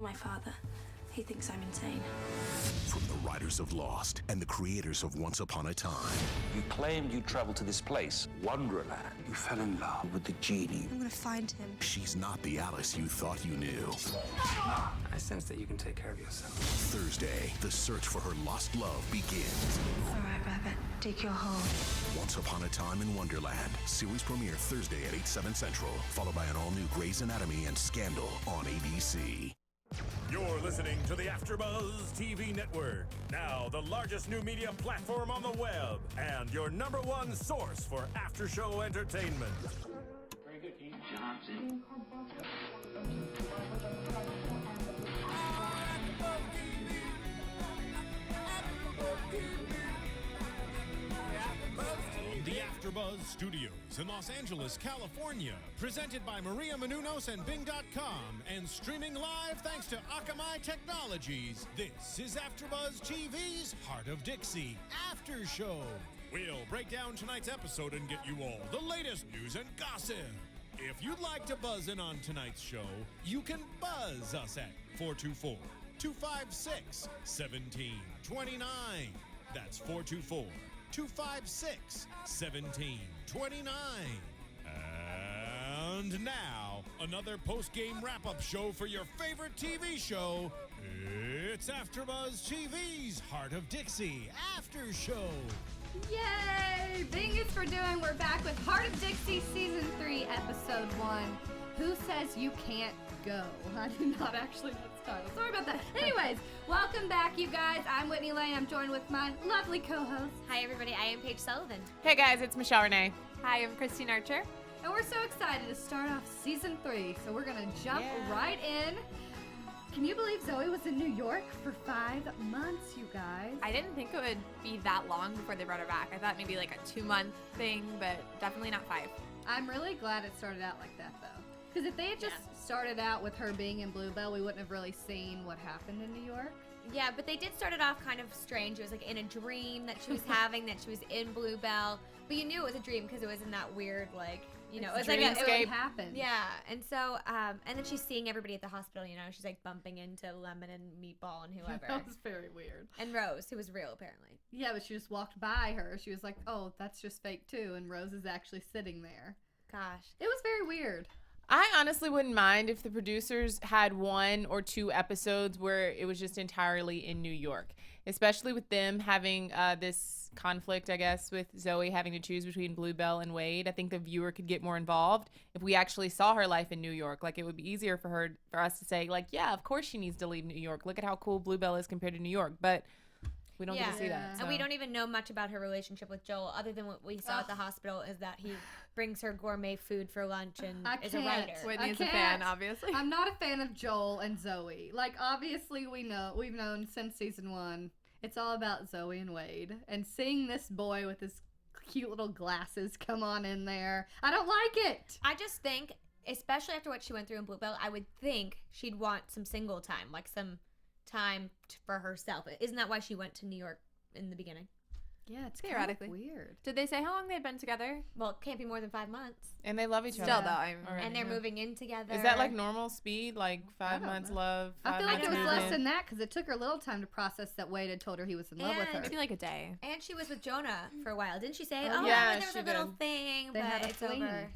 My father, he thinks I'm insane. From the writers of Lost and the creators of Once Upon a Time. You claimed you traveled to this place, Wonderland. You fell in love with the genie. I'm gonna find him. She's not the Alice you thought you knew. I sense that you can take care of yourself. Thursday, the search for her lost love begins. All right, Rabbit, dig your hole. Once Upon a Time in Wonderland. Series premiere Thursday at 8/7 Central. Followed by an all-new Grey's Anatomy and Scandal on ABC. You're listening to the AfterBuzz TV network, now the largest new media platform on the web, and your #1 source for after-show entertainment. Very good, Dean Johnson. The AfterBuzz Studios in Los Angeles, California, presented by Maria Menounos and Bing.com, and streaming live thanks to Akamai Technologies. This is AfterBuzz TV's Hart of Dixie After Show. We'll break down tonight's episode and get you all the latest news and gossip. If you'd like to buzz in on tonight's show, you can buzz us at 424-256-1729. That's 424-256-1729. And now, another post-game wrap-up show for your favorite TV show. It's AfterBuzz TV's Hart of Dixie After Show. Yay! Bing is for doing. We're back with Hart of Dixie Season 3, Episode 1. Who Says You Can't Go? I did not actually know the title. Sorry about that. Anyways, welcome back, you guys. I'm Whitney Lane. I'm joined with my lovely co-host. Hi, everybody. I am Paige Sullivan. Hey, guys. It's Michelle Renee. Hi, I'm Christine Archer. And we're so excited to start off Season 3. So we're going to jump right in. Can you believe Zoe was in New York for 5 months, you guys? I didn't think it would be that long before they brought her back. I thought maybe like a 2-month thing, but definitely not 5. I'm really glad it started out like that, though. Because if they had just started out with her being in Bluebell, we wouldn't have really seen what happened in New York. Yeah, but they did start it off kind of strange. It was like in a dream that she was having, that she was in Bluebell. But you knew it was a dream because it was in that weird, like, you know, it was like it would happen. Yeah, and so, and then she's seeing everybody at the hospital, you know, she's like bumping into Lemon and Meatball and whoever. That was very weird. And Rose, who was real, apparently. Yeah, but she just walked by her. She was like, oh, that's just fake too. And Rose is actually sitting there. Gosh. It was very weird. I honestly wouldn't mind if the producers had 1 or 2 episodes where it was just entirely in New York, especially with them having this conflict, I guess, with Zoe having to choose between Bluebell and Wade. I think the viewer could get more involved if we actually saw her life in New York. Like, it would be easier for us to say, like, yeah, of course she needs to leave New York. Look at how cool Bluebell is compared to New York. But we don't get to see that. So. And we don't even know much about her relationship with Joel, other than what we saw at the hospital, is that he brings her gourmet food for lunch and is a writer. Whitney's a fan, obviously. I'm not a fan of Joel and Zoe. Like, obviously we've known since season 1, it's all about Zoe and Wade. And seeing this boy with his cute little glasses come on in there, I don't like it. I just think, especially after what she went through in Bluebell, I would think she'd want some single time, like some time for herself. Isn't that why she went to New York in the beginning? Yeah, it's theoretically kind of weird. Did they say how long they'd been together? Well, it can't be more than 5 months. And they love each other. Still, though. And they're moving in together. Is that like normal speed? Like 5 months love? I feel like it was movement? less than that because it took her a little time to process that Wade had told her he was in love with her. Maybe like a day. And she was with Jonah for a while. Didn't she say, yeah, there was a little thing, they but had a it's fling. over.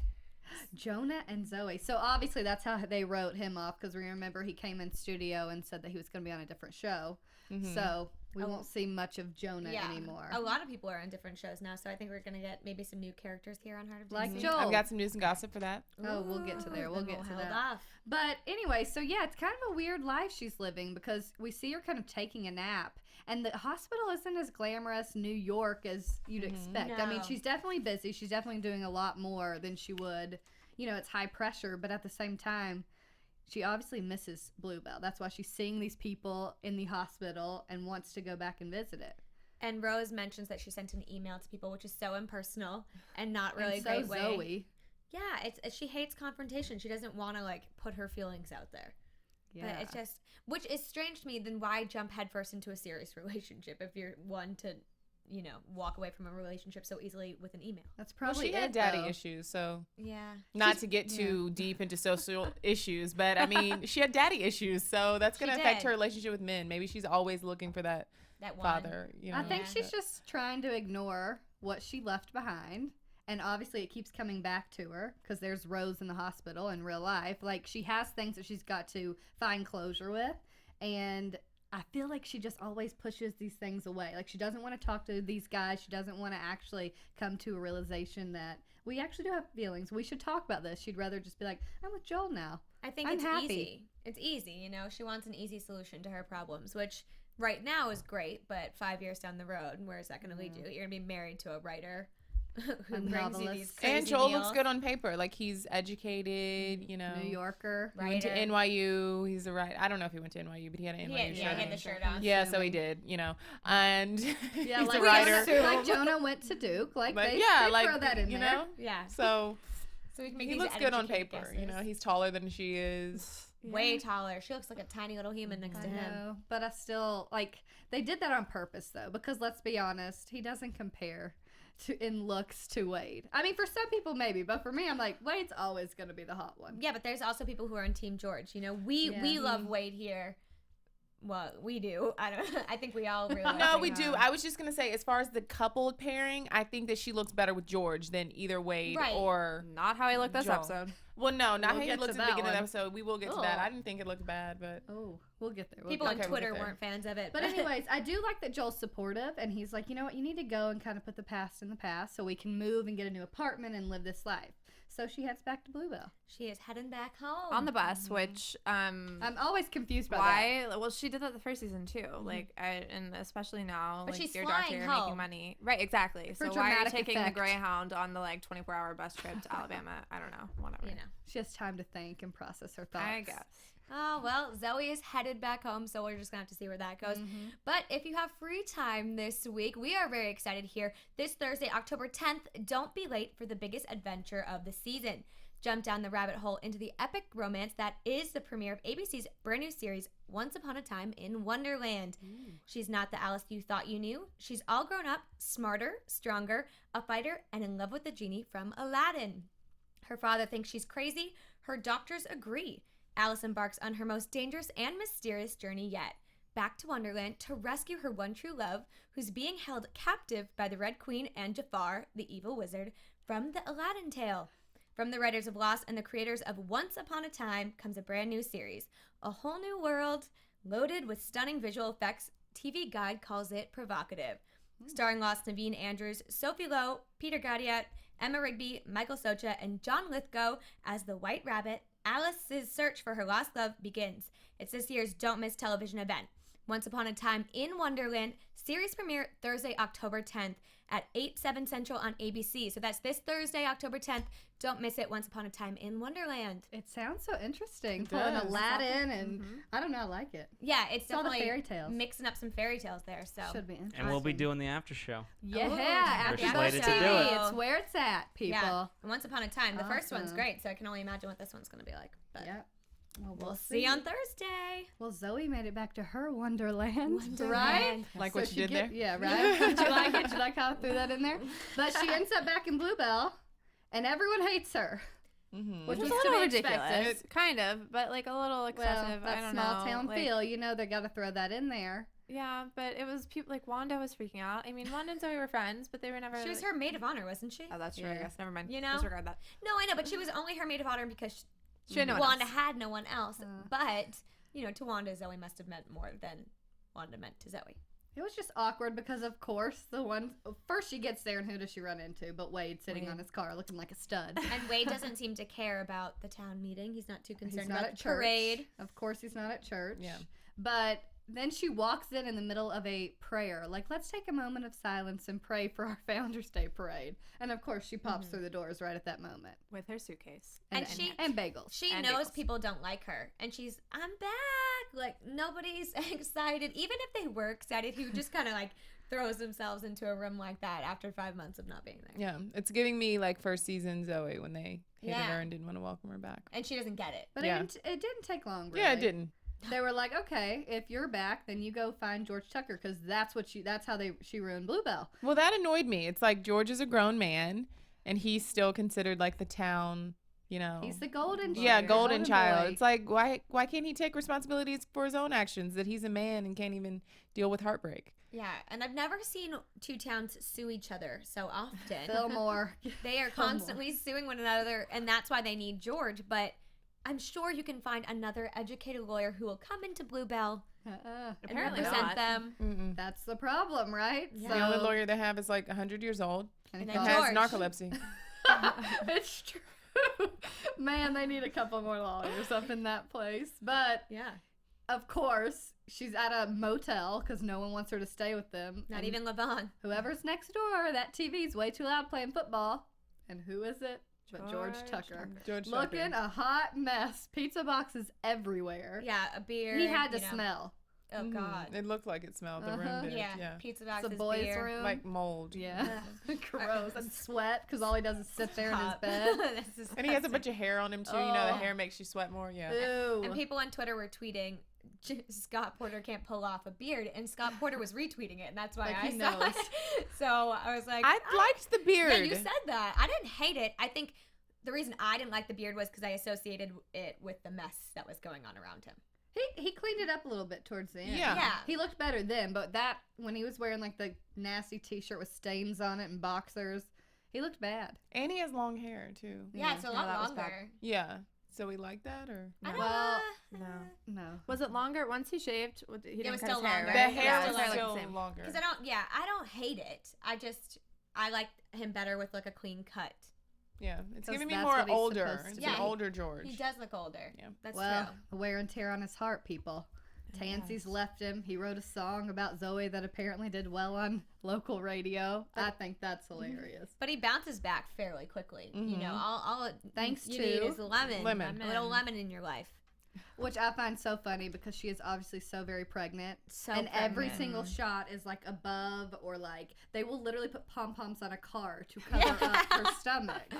Jonah and Zoe. So obviously that's how they wrote him off, because we remember he came in studio and said that he was going to be on a different show. Mm-hmm. So we won't see much of Jonah anymore. A lot of people are on different shows now, so I think we're going to get maybe some new characters here on Heart of Dixie. Like Joel. I've got some news and gossip for that. Oh, we'll get to there. We'll get to that. Off. But anyway, so yeah, it's kind of a weird life she's living, because we see her kind of taking a nap. And the hospital isn't as glamorous New York as you'd expect. No. I mean, she's definitely busy. She's definitely doing a lot more than she would. You know, it's high pressure, but at the same time, she obviously misses Bluebell. That's why she's seeing these people in the hospital and wants to go back and visit it. And Rose mentions that she sent an email to people, which is so impersonal and not really and a great so way. Zoe. Yeah, she hates confrontation. She doesn't want to, like, put her feelings out there. Yeah. But it's just, which is strange to me, then why jump headfirst into a serious relationship if you're one to walk away from a relationship so easily with an email. That's Well, probably she had it, daddy though. issues, so Yeah. not to get too deep into social issues, but I mean, she had daddy issues, so that's going to affect her relationship with men. Maybe she's always looking for that father. I think she's just trying to ignore what she left behind. And obviously it keeps coming back to her because there's Rose in the hospital in real life. Like, she has things that she's got to find closure with. And I feel like she just always pushes these things away. Like, she doesn't want to talk to these guys. She doesn't want to actually come to a realization that we actually do have feelings. We should talk about this. She'd rather just be like, I'm with Joel now. I think I'm it's happy. easy. It's easy, She wants an easy solution to her problems, which right now is great, but 5 years down the road, where is that going to lead you? You're going to be married to a writer who brings you these crazy And Joel meals. looks good on paper. Like, he's educated, New Yorker. He went to NYU. He's a writer. I don't know if he went to NYU, but he had an NYU shirt. Yeah, he had the shirt on. Yeah, so he did, And Yeah, he's like, a writer. like Jonah went to Duke. Like, But they like, throw that in there. Yeah. So we can make he these looks good on educated paper. guesses. He's taller than she is. Way taller. She looks like a tiny little human next to him. know, but I still, like, they did that on purpose, though, because let's be honest, he doesn't compare in looks to Wade. I mean, for some people, maybe, but for me, I'm like, Wade's always going to be the hot one. Yeah, but there's also people who are on Team George. We love Wade here. Well, we do. I think we all really No, we do. I was just going to say, as far as the coupled pairing, I think that she looks better with George than either Wade or not how he looked this Joel. episode. Well, no, not We'll how he get looked to at the that beginning of the one. episode. We will get to that. I didn't think it looked bad, but we'll get there. People on Twitter weren't fans of it. But anyways, I do like that Joel's supportive, and he's like, you know what, you need to go and kind of put the past in the past so we can move and get a new apartment and live this life. So she heads back to Bluebell. She is heading back home on the bus, which I'm always confused by why. Well, she did that the first season too. Like, and especially now, but like, she's you're doctor, you're home. making money, right? Exactly. For so why are you dramatic taking effect. the Greyhound on the 24-hour bus trip to Alabama? I don't know. Whatever. She has time to think and process her thoughts. I guess. Oh, well, Zoe is headed back home, so we're just going to have to see where that goes. But if you have free time this week, we are very excited here. This Thursday, October 10th, don't be late for the biggest adventure of the season. Jump down the rabbit hole into the epic romance that is the premiere of ABC's brand new series, Once Upon a Time in Wonderland. She's not the Alice you thought you knew. She's all grown up, smarter, stronger, a fighter, and in love with the genie from Aladdin. Her father thinks she's crazy. Her doctors agree. Alice embarks on her most dangerous and mysterious journey yet, back to Wonderland to rescue her one true love, who's being held captive by the Red Queen and Jafar, the evil wizard, from the Aladdin tale. From the writers of Lost and the creators of Once Upon a Time comes a brand new series, a whole new world loaded with stunning visual effects. TV Guide calls it provocative. Starring Lost Naveen Andrews, Sophie Lowe, Peter Gadiat, Emma Rigby, Michael Socha, and John Lithgow as the White Rabbit, Alice's search for her lost love begins. It's this year's Don't Miss television event. Once Upon a Time in Wonderland, series premiere Thursday, October 10th at 8/7 Central on ABC. So that's this Thursday, October 10th. Don't miss it. Once Upon a Time in Wonderland. It sounds so interesting. Pulling Aladdin and I don't know, I like it. Yeah, it's all the definitely fairy tales. Mixing up some fairy tales there. So should be interesting. And we'll be doing the after show. Yeah, We're AfterBuzz slated to do TV. it. It's where it's at, people. Yeah. And Once Upon a Time, the first one's Awesome. great, so I can only imagine what this one's going to be like. But Yeah. Well, we'll see on Thursday. Well, Zoe made it back to her Wonderland, right? Wonderland. Like what So you did there? Yeah, right? Did you like it? Did you like how I threw that in there? But she ends up back in Bluebell, and everyone hates her. Which was a to little be expected. ridiculous, kind of, but like a little excessive. Well, I that don't small know. town like, feel, you know, they got to throw that in there. Yeah, but it was people like Wanda was freaking out. I mean, Wanda and Zoe were friends, but they were never. She was like, her maid of honor, wasn't she? Oh, that's true. I Yeah. guess. Never mind. You know? Disregard that. No, I know, but she was only her maid of honor because She had no one Wanda else. had no one else. But, to Wanda, Zoe must have meant more than Wanda meant to Zoe. It was just awkward because, of course, first she gets there and who does she run into? But Wade sitting on his car looking like a stud. And Wade doesn't seem to care about the town meeting. He's not too concerned He's not about at the church. parade. Of course, he's not at church. Yeah. But then she walks in the middle of a prayer. Like, let's take a moment of silence and pray for our Founders Day parade. And, of course, she pops through the doors right at that moment. With her suitcase. And bagels. She And knows bagels. people don't like her. And she's, I'm back. Like, nobody's excited. Even if they were excited, who just kind of, throws themselves into a room like that after 5 months of not being there. Yeah, it's giving me first season Zoe when they hated Yeah. her and didn't want to welcome her back. And she doesn't get it. But Yeah. it didn't take long, really. Yeah, it didn't. They were like, okay, if you're back, then you go find George Tucker because that's how she ruined Bluebell. Well, that annoyed me. It's like George is a grown man, and he's still considered like the town, you know. He's the golden child. Yeah, golden child. boy. It's like, why can't he take responsibilities for his own actions? That he's a man and can't even deal with heartbreak. Yeah, and I've never seen two towns sue each other so often. Fillmore. They are constantly suing one another, and that's why they need George. But I'm sure you can find another educated lawyer who will come into Bluebell and Apparently represent not. them. That's the problem, right? Yeah. The only lawyer they have is like 100 years old And then and has George. narcolepsy. It's true. Man, they need a couple more lawyers up in that place. But, Yeah, of course, she's at a motel because no one wants her to stay with them. not And even Levon. whoever's next door, that TV's way too loud playing football. And who is it? But George Tucker. George Looking Tucker. a hot mess. Pizza boxes everywhere. Yeah, a beer. He had to you know. smell. Oh Mhm. God. It looked like it smelled. The Uh-huh. room did. Yeah. Yeah. Pizza It's boxes, a boys' beer. room. Like mold. Yeah. Gross. And sweat because all he does is sit there in his bed. This is And he has a bunch of hair on him too. You know, the Oh. hair makes you sweat more. Yeah. Ew. And people on Twitter were tweeting, Scott Porter can't pull off a beard, and Scott Porter was retweeting it, and that's why Like I he saw knows. it. So I was like, I liked the beard. Yeah, you said that. I didn't hate it. I think the reason I didn't like the beard was because I associated it with the mess that was going on around him. He cleaned it up a little bit towards the end. Yeah. Yeah. He looked better then, but that when he was wearing like the nasty t-shirt with stains on it and boxers, he looked bad. And he has long hair too. Yeah, it's a lot that was longer. Yeah. So we like that, or I don't Well, No. No. Was it longer once he shaved? He didn't was cut his still hair, longer. right? the Yeah, hair it's was still still the same. longer. Because I don't hate it. I like him better with like a clean cut. Yeah, it's 'Cause giving me that's more what he's older. supposed to It's be. an Yeah, older George. He does look older. Yeah. That's Well, true. the wear and tear on his heart, people. Tansy's left him. He wrote a song about Zoe that apparently did well on local radio. I think that's hilarious. But he bounces back fairly quickly. You Mm-hmm. know, all Thanks you to need is a lemon. Lemon. A little lemon in your life. Which I find so funny because she is obviously so very pregnant. So and every pregnant. single shot is like above or like they will literally put pom-poms on a car to cover up her stomach.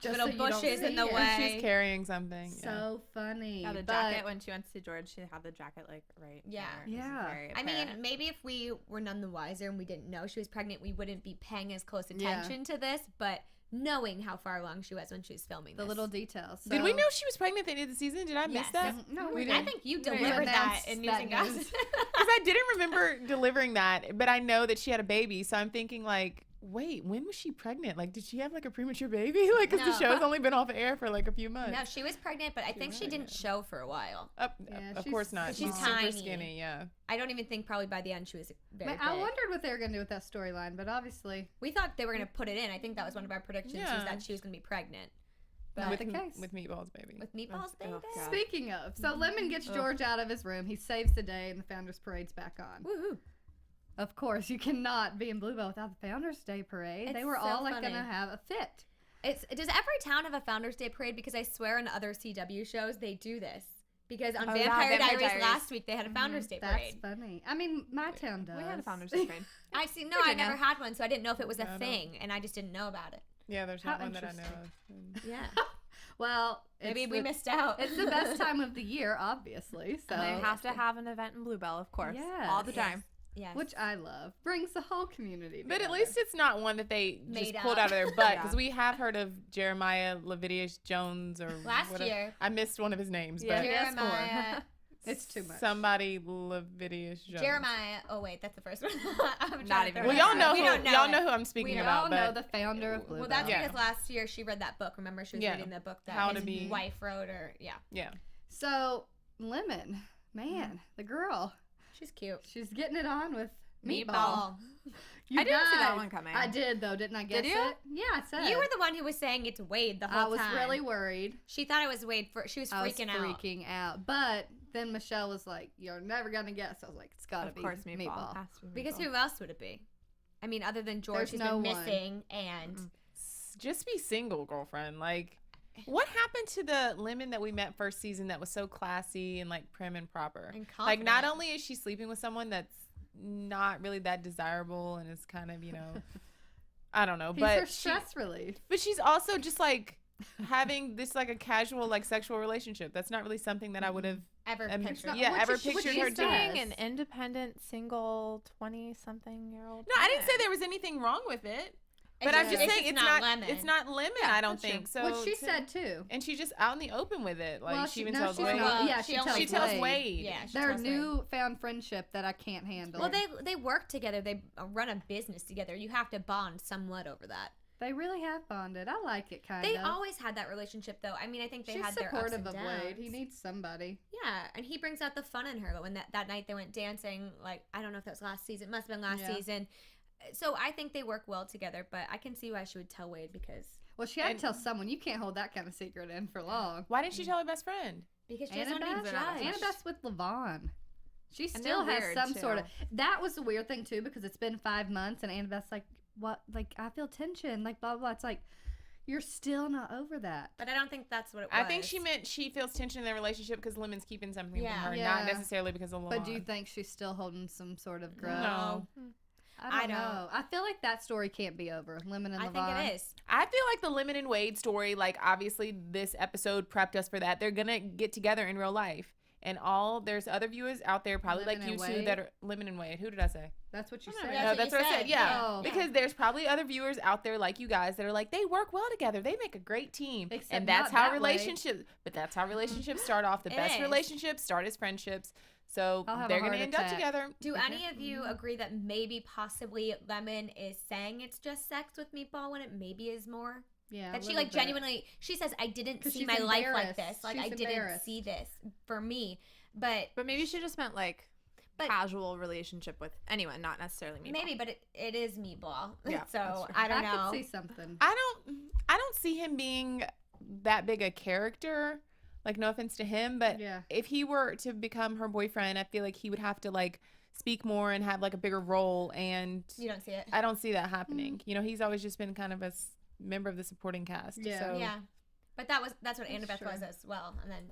Just Little so you don't bushes in see the it. way. She's carrying something. So funny. Yeah, the but- jacket when she went to see George, she had the jacket like right. Yeah. there. It was Yeah. very I mean, apparent. maybe if we were none the wiser and we didn't know she was pregnant, we wouldn't be paying as close Yeah. attention to this. But knowing how far along she was when she was filming the this. little details. Did we So- know she was pregnant at the end of the season? Did I miss Yes. that? No, we we didn't. I think you You delivered that announced in that News and news. Gossip. Because I didn't remember delivering that, but I know that she had a baby, so I'm thinking like, wait, when was she pregnant? Like, did she have like a premature baby? Like, because the No. show's only been off air for like a few months. No, she was pregnant, but I think she didn't show for a while. Yeah, Of she's- course not. she's She's super tiny. skinny. Yeah. I don't even think probably by the end she was very Man, I big. wondered what they were gonna do with that storyline, but obviously We thought they were going to put it in. I think that was one of our predictions was Yeah. that she was going to be pregnant. not with, the case. with Meatballs, baby. With meatballs, baby. Oh, God. Speaking of, so Lemon gets George out of his room. He saves the day, and the Founders Parade's back on. Woohoo. Of course, you cannot be in Bluebell without the Founders Day Parade. They It's were so all like funny. gonna have a fit. Does every town have a Founders Day parade? Because I swear in other CW shows they do this. Because on Oh, yeah, Vampire Vampire Diaries Diaries. last week they had a Founders Day That's parade. funny. I mean, my town does. We had a Founders Day parade. I see. No, I Virginia. never had one, so I didn't know if it was a I don't- thing, and I just didn't know about it. Yeah, there's How not one that I know interesting. of. Yeah. Well, Maybe it's we the- missed out. It's the best time of the year, obviously. So And they have to have an event in Bluebell, of course, all the Yes. time. Yes. which I love. Brings the whole community But at together. least it's not one that they Made just pulled up. out of their butt. Yeah. Because we have heard of Jeremiah Levidius Jones or Last whatever. year. I missed one of his names, Yeah. but Jeremiah. it's too much. somebody Levidius Jones. Jeremiah. Oh wait, that's the first one. I'm Not trying to even throw Well, it y'all out. know We who don't y'all it. know who I'm speaking We We about. all but know the founder of Bluebell. Well, that's Yeah. because last year she read that book. Remember, she was Yeah. reading the book that How to his Be- wife wrote, or yeah, yeah. So Lemon, man, the girl, she's cute. she's getting it on with Meatball. Meatball. You I didn't see that guys- one coming. I did though, didn't I? Guess Did you? it? Yeah, I said. You were the one who was saying it's Wade the whole I was time. really worried. She thought it was Wade. She was I was freaking out. freaking out. But then Michelle was like, "You're never gonna guess." I was like, "It's gotta Of be course, Meatball. Meatball." Has to be Because Meatball. who else would it be? I mean, other than George, There's who's no been one. missing, and Just be single, girlfriend. Like, what happened to the Lemon that we met first season that was so classy and like prim and proper? And Like, not confident. only is she sleeping with someone that's not really that desirable and is kind of, I don't know, He's but her stress relief. but she's also just like having this like a casual like sexual relationship. That's not really something that I would have Ever pictured. Yeah, ever Which pictured she's her doing. being an independent, single, 20-something-year-old. No, I didn't say there was anything wrong with it. But I'm just saying it's not Lemon. It's not Lemon, I don't think. So What she said too. and she's just out in the open with it. Like Well, she she- even no, tells she's Wade. not. Yeah, she tells Wade. Yeah, she Their tells Wade. newfound friendship that I can't handle. Well, they work together. They run a business together. You have to bond somewhat over that. They really have bonded. I like it, kind They of. always had that relationship, though. I mean, I think they She's had their ups supportive and of downs. Wade. He needs somebody. Yeah, and he brings out the fun in her. But when that night they went dancing, like, I don't know if that was last season. It must have been last season. So I think they work well together, but I can see why she would tell Wade because... Well, she had to tell someone. You can't hold that kind of secret in for long. Why didn't she tell her best friend? Because she doesn't want to be judged. Annabeth's with Levon. She And still they're has weird, some too. sort of... That was the weird thing, too, because it's been 5 months, and Annabeth's like, what? Like, I feel tension. Like, blah, blah, blah. It's like, you're still not over that. But I don't think that's what it was. I think she meant she feels tension in their relationship because Lemon's keeping something from her, Yeah. not necessarily because of Levon. But do you think she's still holding some sort of grudge? No. I don't I know. I feel like that story can't be over. Lemon and I Levon. think it is. I feel like the Lemon and Wade story, like obviously this episode prepped us for that. They're gonna get together in real life, and there's other viewers out there, probably Lemon like you and two, Wade? that are Lemon and Wade. Who did I say? That's what you No, said. that's No, what that's you what I said. said. Yeah, Oh. because there's probably other viewers out there like you guys that are like they work well together. They make a great team, Except and that's not how that way. relationships. But that's how relationships start off. The It best is. relationships start as friendships. So I'll have a they're gonna heart end up attack. together. Do any of you agree that maybe possibly Lemon is saying it's just sex with Meatball when it maybe is more? Yeah. a That she little like bit. genuinely, she says, I didn't 'Cause see she's my life like embarrassed. this. Like She's I didn't embarrassed. see this for me. But But maybe she just meant like But- casual relationship with anyone, not necessarily me. maybe, but it is Meatball. Yeah, So I don't know. I could see something. I don't see him being that big a character. Like, no offense to him, but Yeah. if he were to become her boyfriend, I feel like he would have to like speak more and have like a bigger role, and You don't see it. I don't see that happening. You know, he's always just been kind of a member of the supporting cast. Yeah. So. Yeah. But that's what Annabeth true. was as well. And then,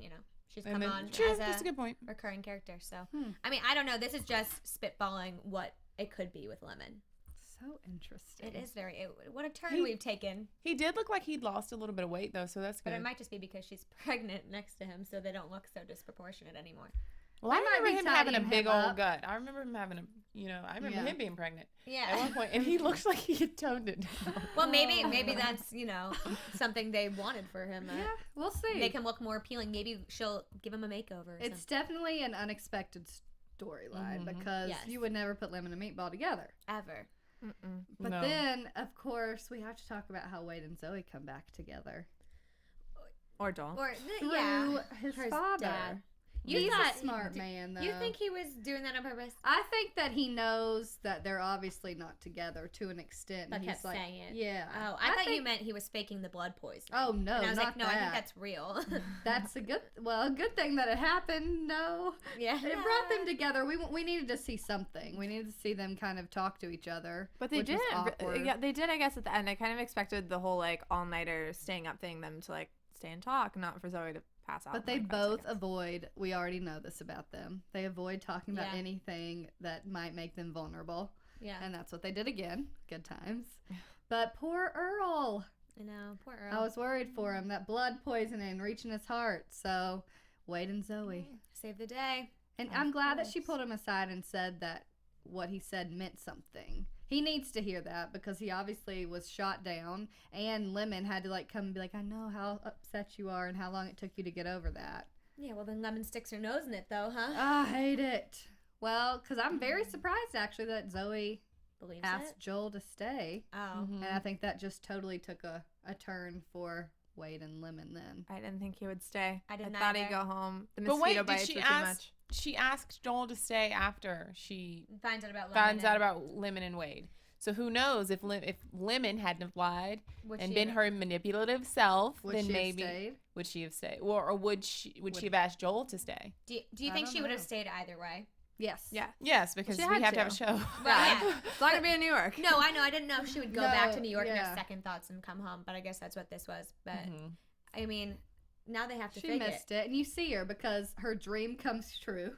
she's And come then, on true, as that's a good point. recurring character. So, Hmm. I mean, I don't know. This is just spitballing what it could be with Lemon. So interesting. It is what a turn He- we've taken. He did look like he'd lost a little bit of weight though, so that's But good. it might just be because she's pregnant next to him, so they don't look so disproportionate anymore. Well, I They might remember be him having a tidying big him old up. gut. I remember him having I remember Yeah. him being pregnant at Yeah. one point, and he looks like he had toned it down. Well, maybe that's something they wanted for him. Yeah, we'll see. Make him look more appealing. Maybe she'll give him a makeover. Or It's definitely an unexpected storyline Mhm. because Yes. you would never put Lemon and Meatball together. ever. But No. then, of course, we have to talk about how Wade and Zoe come back together. Or don't. Or Through his Through his father. dad. You He's thought a smart man, though. You think he was doing that on purpose? I think that he knows that they're obviously not together to an extent. But and kept he's like, saying it. Yeah. Oh, I thought you think- meant he was faking the blood poisoning. Oh no, And I was not like, no, that. I think that's real. That's a good thing that it happened. No, Yeah. it brought them together. We needed to see something. We needed to see them kind of talk to each other. But they which was didn't. awkward. Yeah, they did. I guess at the end, I kind of expected the whole like all nighter staying up thing, them to like stay and talk, not for Zoe to pass out. But in, they like, 5 both seconds. avoid. We already know this about them. They avoid talking about Yeah. anything that might make them vulnerable. Yeah. And that's what they did again. Good times. But poor Earl. I know. Poor Earl. I was worried for him. That blood poisoning reaching his heart. So Wade and Zoe. Save the day. And Of I'm glad that she course. pulled him aside and said that what he said meant something. He needs to hear that because he obviously was shot down, and Lemon had to like come and be like, I know how upset you are and how long it took you to get over that. Yeah, well, then Lemon sticks her nose in it, though, huh? I hate it. Well, because I'm very surprised actually that Zoe Believes asked it? Joel to stay. Oh. And I think that just totally took a turn for Wade and Lemon then. I didn't think he would stay. I didn't thought he'd either. go home. The But mosquito wait, did bites she were too ask? much. She asked Joel to stay after she Finds out about Lemon. finds out about Lemon and Wade. So who knows if Lemon hadn't have lied Would and she been have- her manipulative self, Would then she have maybe stayed? would she have stayed, or would she have asked Joel to stay? Do you I think don't she would have know. stayed either way? Yes. Yeah. Yes, because She we had have to have a to. show. Well, yeah. It's not gonna be in New York. No, I know. I didn't know if she would go back to No, New York and yeah. have second thoughts and come home, but I guess that's what this was. But, Mhm. I mean, now they have to She fake missed it. And you see her because her dream comes true.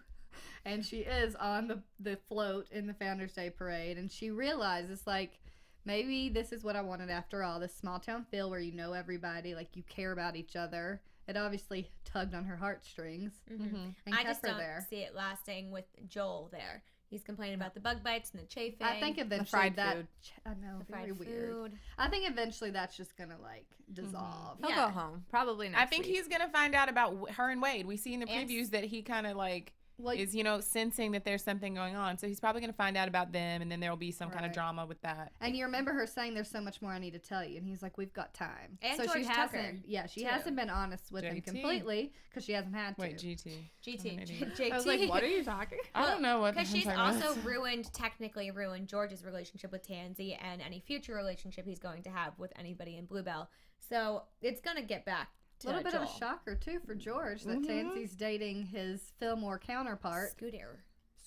And she is on the float in the Founders Day parade. And she realizes, like, maybe this is what I wanted after all. This small town feel where you know everybody, like you care about each other. It obviously tugged on her heartstrings. And I kept just her don't there. see it lasting with Joel there. He's complaining about the bug bites and the chafing. I think eventually fried that food. I know, the very fried weird. food. I think eventually that's just gonna like dissolve. He'll Yeah. go home probably next I think week. he's gonna find out about her and Wade. We see in the And- previews that he kind of like Well, is, you know, sensing that there's something going on. So he's probably gonna find out about them, and then there will be some kind of Right. drama with that. And you remember her saying, "There's so much more I need to tell you," and he's like, "We've got time." And so George she Tucker, hasn't. Yeah, she too. hasn't been honest with him JT. completely because she hasn't had to. Wait, GT. GT. I'm an idiot. JT. I was like, what are you talking? I don't know what. Because I'm she's talking also about. technically ruined George's relationship with Tansy and any future relationship he's going to have with anybody in Bluebell. So it's going to get back to A little bit Joel. of a shocker too for George that Tansy's dating his Fillmore counterpart. Scooter.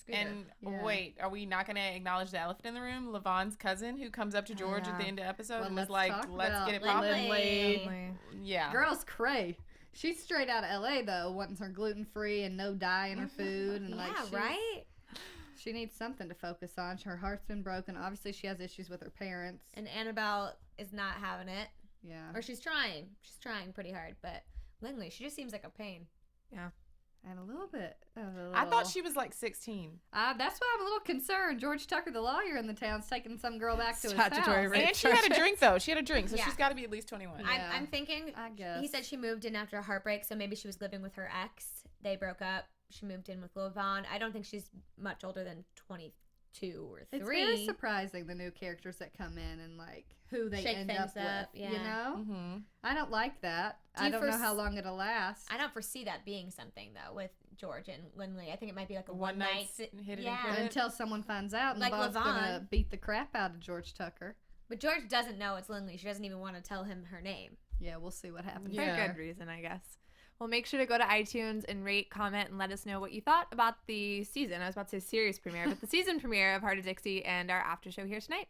And Yeah. wait, are we not going to acknowledge the elephant in the room? Levon's cousin who comes up to George at the Yeah. end of the episode Well, and let's is like, talk let's about get it Lindley. popping. Yeah. Girl's cray. She's straight out of LA though, wanting her gluten free and no dye in her food, and like Yeah, she's- right? She needs something to focus on. Her heart's been broken. Obviously, she has issues with her parents. And Annabelle is not having it. Yeah, Or she's trying. She's trying pretty hard. But Lindley, she just seems like a pain. and a little bit. Of a I thought little- she was like 16. That's why I'm a little concerned. George Tucker, the lawyer in the town's taking some girl back to his Statutory house. rape. And she had a drink, though. She had a drink, so Yeah. she's got to be at least 21. Yeah. I'm thinking, I guess. he said she moved in after a heartbreak, so maybe she was living with her ex. They broke up. She moved in with Levon. I don't think she's much older than 22 or 3. It's very surprising the new characters that come in and like who they Shake end things up up, with. yeah. You know, Mm-hmm. I don't like that. Do I you don't know how long it'll last. I don't foresee that being something, though, with George and Lindley. I think it might be like a One one-night... night hit it and yeah. quit it. Until someone finds out, and Like Levon's Levon. gonna beat the crap out of George Tucker. But George doesn't know it's Lindley. She doesn't even want to tell him her name. Yeah, we'll see what happens. For Yeah. a good reason, I guess. Well, make sure to go to iTunes and rate, comment, and let us know what you thought about the season. I was about to say series premiere, but the season premiere of Hart of Dixie and our after show here tonight.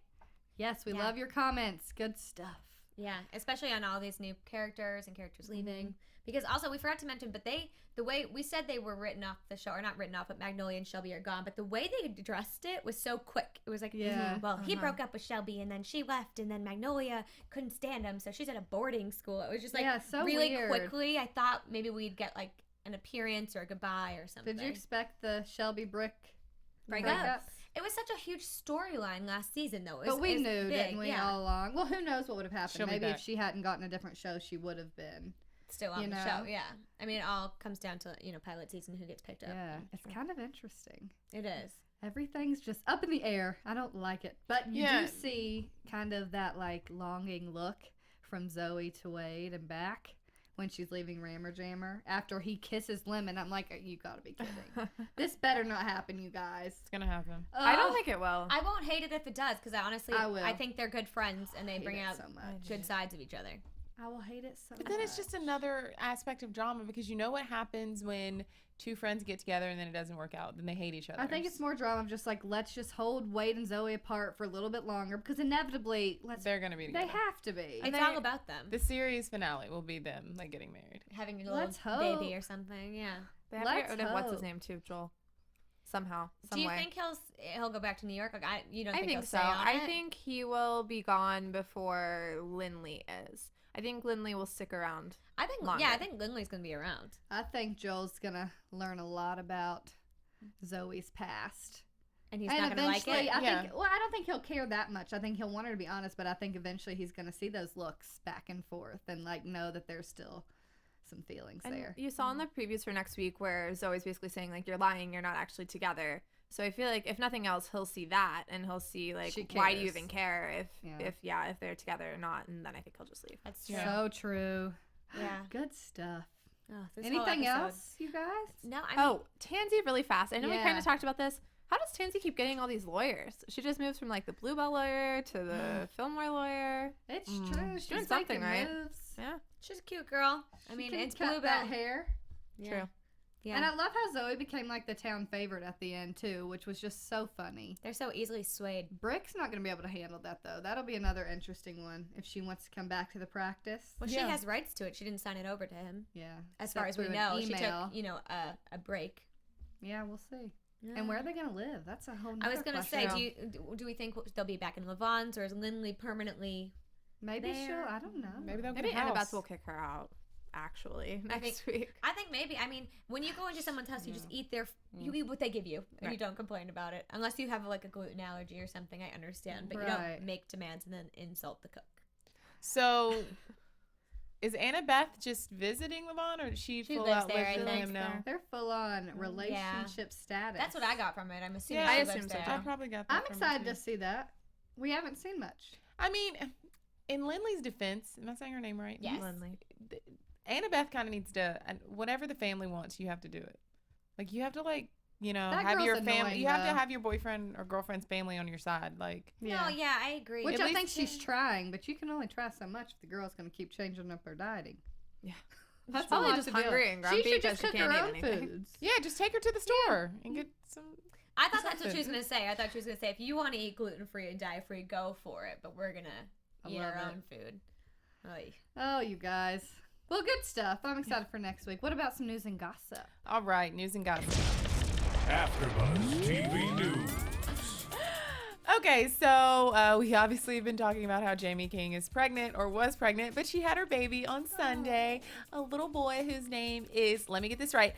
Yes, we Yeah. love your comments. Good stuff. Yeah, especially on all these new characters and characters leaving. Because also, we forgot to mention, but the way we said they were written off the show, or not written off, but Magnolia and Shelby are gone. But the way they addressed it was so quick. It was like, Yeah. well, he broke up with Shelby, and then she left, and then Magnolia couldn't stand him, so she's at a boarding school. It was just like Yeah, so really weird. quickly. I thought maybe we'd get like an appearance or a goodbye or something. Did you expect the Shelby Brick breakup? It was such a huge storyline last season, though. It But was- we it was knew, big, didn't we, yeah. all along? Well, who knows what would have happened? She'll be Maybe if back. she hadn't gotten a different show, she would have been. Still on you the know? show, yeah. I mean, it all comes down to, pilot season, who gets picked up. Yeah, it's kind of interesting. It is. Everything's just up in the air. I don't like it. But you Yeah. do see kind of that, like, longing look from Zoe to Wade and back when she's leaving Rammer Jammer. After he kisses Lemon, I'm like, you gotta be kidding. This better not happen, you guys. It's going to happen. I don't Ugh. think it will. I won't hate it if it does, because I will. I think they're good friends, and they hate bring it out so much. good sides of each other. I will hate it so much. But then it's just another aspect of drama because you know what happens when two friends get together and then it doesn't work out. Then they hate each other. I think it's more drama of just like, let's just hold Wade and Zoe apart for a little bit longer because inevitably, they're going to be together. they have to be. It's all about them. The series finale will be them like getting married. Having a little Let's baby hope. or something, yeah. They have to get Let's rid of what's his hope. name too, Joel. Somehow, some Do you way. think he'll go back to New York? Like you don't I think think he'll so. stay on I it? think he will be gone before Lindley is. I think Lindley will stick around. I think longer. I think Lindley's gonna be around. I think Joel's gonna learn a lot about Zoe's past. And he's And not gonna like eventually, it. I think. Well, I don't think he'll care that much. I think he'll want her to be honest, but I think eventually he's gonna see those looks back and forth and like know that there's still some feelings And there. you saw in the previews for next week where Zoe's basically saying like, "You're lying. You're not actually together." So I feel like if nothing else, he'll see that and he'll see like, She why do you cares. even care Yeah. if they're together or not? And then I think he'll just leave. That's true. So true. Yeah. Good stuff. Oh, this whole Anything episode- else, you guys? No, I mean, Oh, Tansy, really fast. I know we Yeah. kind of talked about this. How does Tansy keep getting all these lawyers? She just moves from like the Bluebell lawyer to the Fillmore lawyer. It's true. She's doing something making right. moves. Yeah, she's a cute girl. I She mean, can it's cut Bluebell. that hair. Yeah. true. Yeah. And I love how Zoe became like the town favorite at the end too, which was just so funny. They're so easily swayed. Brick's not going to be able to handle that though. That'll be another interesting one if she wants to come back to the practice. Well, she Yeah. has rights to it. She didn't sign it over to him. Yeah. As far except as we through know, an she email. took, a break. Yeah, we'll see. And where are they going to live? That's a whole nother I was going to say, question. do we think they'll be back in Levon's, or is Lindley permanently Maybe there? she'll, I don't know. Maybe they'll get Maybe a house. Annabeth will kick her out, actually, next week. I think maybe. I mean, when you go into someone's house, you just eat you eat what they give you, and you don't complain about it. Unless you have like a gluten allergy or something, I understand. But you don't make demands and then insult the cook. So, is Annabeth just visiting Levon, or does she full lives out there, I lives with think. him now? They're full on relationship status. That's what I got from it. I'm assuming. Yeah, she I lives assumed so, there. too. I probably got that. I'm from it, excited too. to see that. We haven't seen much. I mean, in Lindley's defense, am I saying her name right? Yes. Lindley. Annabeth kind of needs to, and whatever the family wants, you have to do it. Like, you have to, like, you know, That have girl's your family. annoying, You have though. to have your boyfriend or girlfriend's family on your side. Like, No, yeah, I agree. Which At I least- think she's trying, but you can only try so much if the girl's going to keep changing up her dieting. Yeah. That's She's probably a lot just to deal hungry with. and grumpy She should because just she cook can't her eat own anything. foods. yeah, just take her to the store and get some. I thought that's what she was something. gonna say. I thought she was gonna say, if you want to eat gluten free and dye free, go for it. But we're gonna eat our love own food. Oy. Oh, you guys. Well, good stuff. I'm excited for next week. What about some news and gossip? All right, news and gossip. AfterBuzz TV News. Okay, so we obviously have been talking about how Jamie King is pregnant or was pregnant, but she had her baby on Sunday, a little boy whose name is, let me get this right,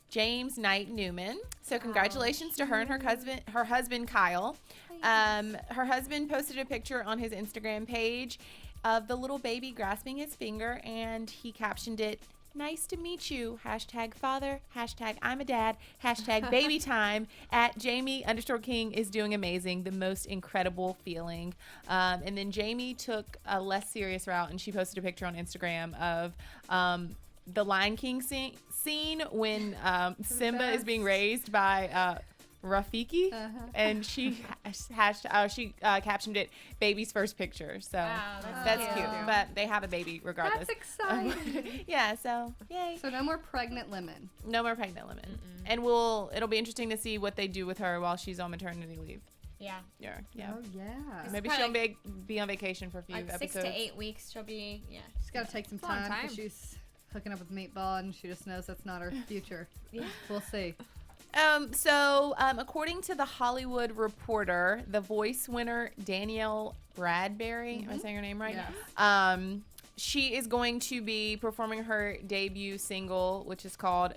James Knight Newman. So congratulations to her and her husband Kyle. Her husband posted a picture on his Instagram page of the little baby grasping his finger, and he captioned it, "Nice to meet you. #father. #I'm a dad. #baby time. At Jamie_King is doing amazing. The most incredible feeling." And then Jamie took a less serious route, and she posted a picture on Instagram of the Lion King scene when Simba is being raised by Rafiki, and she captioned it "baby's first picture." So that's cute. But they have a baby regardless. That's exciting. Yeah. So yay. So no more pregnant lemon. No more pregnant lemon. And it'll be interesting to see what they do with her while she's on maternity leave. Yeah. Yeah. Oh, yeah. Maybe probably she'll be on vacation for a few Like episodes. 6 to 8 weeks, she'll be. Yeah. She's got to take some a long time time. because she's hooking up with Meatball and she just knows that's not her future. Yeah. We'll see. So according to the Hollywood Reporter, the voice winner Danielle Bradbury, am I saying her name right? Yes. She is going to be performing her debut single, which is called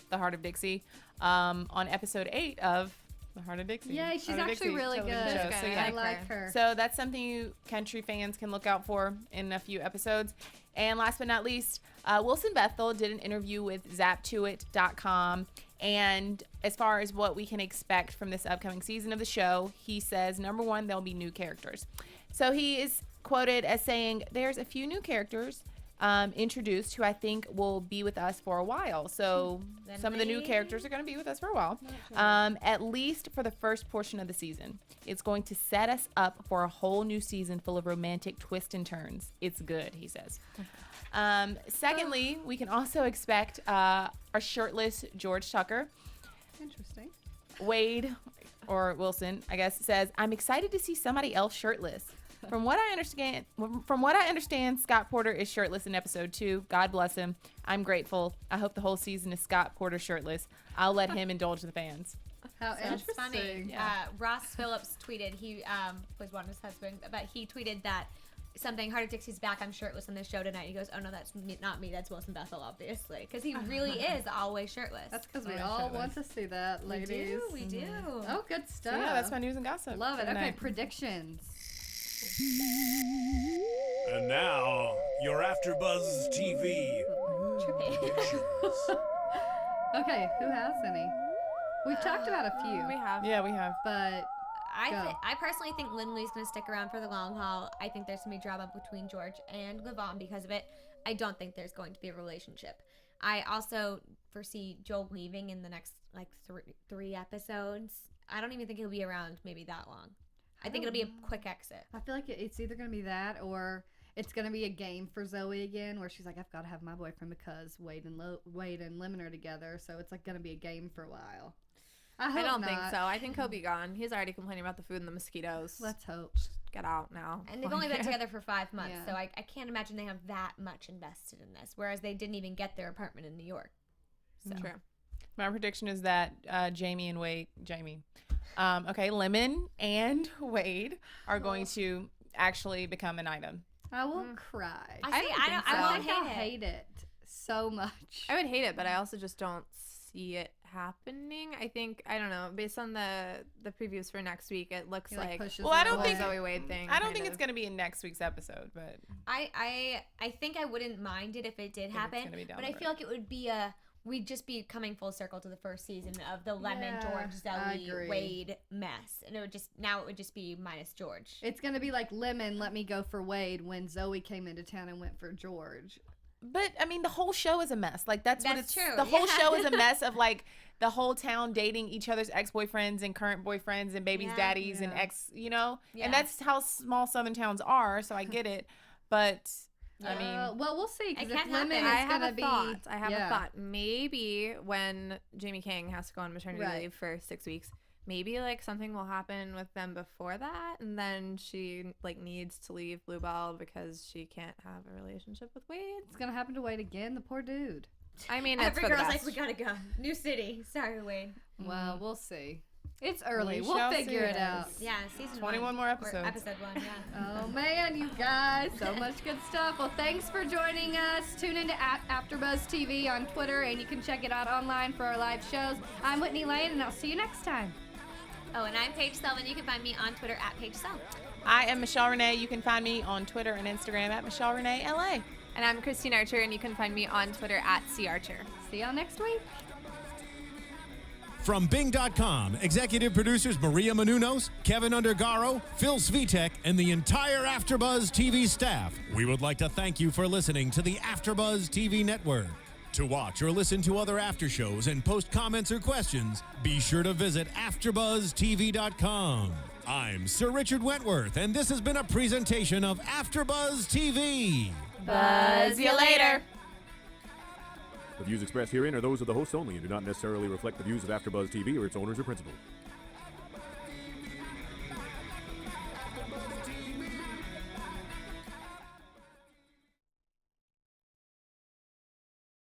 "The Heart of Dixie," on episode 8 of "The Heart of Dixie." Yay, she's Heart of actually Dixie really good. television show. So, yeah. I like her. So that's something you country fans can look out for in a few episodes. And last but not least, Wilson Bethel did an interview with zaptoit.com. And as far as what we can expect from this upcoming season of the show, he says, number one, there'll be new characters. So he is quoted as saying, "There's a few new characters introduced who I think will be with us for a while." So some of the new characters are going to be with us for a while, at least for the first portion of the season. It's going to set us up for a whole new season full of romantic twists and turns. It's good, he says. Secondly, we can also expect a shirtless George Tucker. Interesting. Wade, or Wilson, I guess, says, "I'm excited to see somebody else shirtless. From what I understand, Scott Porter is shirtless in episode 2. God bless him. I'm grateful. I hope the whole season is Scott Porter shirtless. I'll let him indulge the fans." How That's funny. interesting. Ross Phillips tweeted, he was Wanda's husband, but he tweeted that something, Hart of Dixie's back, I'm shirtless on this show tonight. He goes, "Oh no, that's not me, that's Wilson Bethel, obviously." Because he really is always shirtless. That's because we all want to see that, ladies. We do. Oh, good stuff. So, yeah, that's my news and gossip. Love it. for Okay, tonight. predictions. And now, your AfterBuzz TV predictions. Okay, who has any? We've talked about a few. We have. Yeah, we have. But Go. I personally think Lindley's going to stick around for the long haul. I think there's going to be drama between George and Levon because of it. I don't think there's going to be a relationship. I also foresee Joel leaving in the next like three episodes. I don't even think he'll be around maybe that long. I think it'll be a quick exit. I feel like it's either going to be that or it's going to be a game for Zoe again where she's like, I've got to have my boyfriend because Wade and Lemon are together. So it's like going to be a game for a while. I don't think not. so. I think he'll be gone. He's already complaining about the food and the mosquitoes. Let's hope. Get out now. And they've only been together for 5 months, Yeah. so I can't imagine they have that much invested in this. Whereas they didn't even get their apartment in New York. So. True. My prediction is that Lemon and Wade are going to actually become an item. I will cry. I I hate it so much. I would hate it, but I also just don't see it happening. I think, I don't know, based on the previews for next week, it looks like well, I don't think Zoe Wade thing. I don't think it's going to be in next week's episode, but I think I wouldn't mind it if it did happen, but I feel like it would be we'd just be coming full circle to the first season of the Lemon, George, Zoe, Wade mess. And it would just be minus George. It's going to be like Lemon let me go for Wade when Zoe came into town and went for George. But I mean, the whole show is a mess. Like that's what it's true. The whole show is a mess of like the whole town dating each other's ex-boyfriends and current boyfriends and babies' daddies and ex, and that's how small Southern towns are. So I get it, but I mean, well, we'll see. Because I have a thought. Maybe when Jamie King has to go on maternity leave for 6 weeks, maybe like something will happen with them before that, and then she like needs to leave Bluebell because she can't have a relationship with Wade. It's gonna happen to Wade again, the poor dude. I mean, every girl's like, we gotta go. New city. Sorry, Wade. Well, we'll see. It's early. We'll figure it out. Yeah, season 21 more episodes. Episode 1, yeah. Oh man, you guys, so much good stuff. Well, thanks for joining us. Tune into AfterBuzz TV on Twitter, and you can check it out online for our live shows. I'm Whitney Lane, and I'll see you next time. Oh, and I'm Paige Sullivan. You can find me on Twitter at Paige Sullivan. I am Michelle Renee. You can find me on Twitter and Instagram at Michelle Renee LA. And I'm Christine Archer, and you can find me on Twitter at CArcher. See y'all next week. From Bing.com, executive producers Maria Menounos, Kevin Undergaro, Phil Svitek, and the entire AfterBuzz TV staff, we would like to thank you for listening to the AfterBuzz TV network. To watch or listen to other after shows and post comments or questions, be sure to visit AfterBuzzTV.com. I'm Sir Richard Wentworth, and this has been a presentation of AfterBuzz TV. Buzz you later. The views expressed herein are those of the hosts only and do not necessarily reflect the views of AfterBuzz TV or its owners or principals.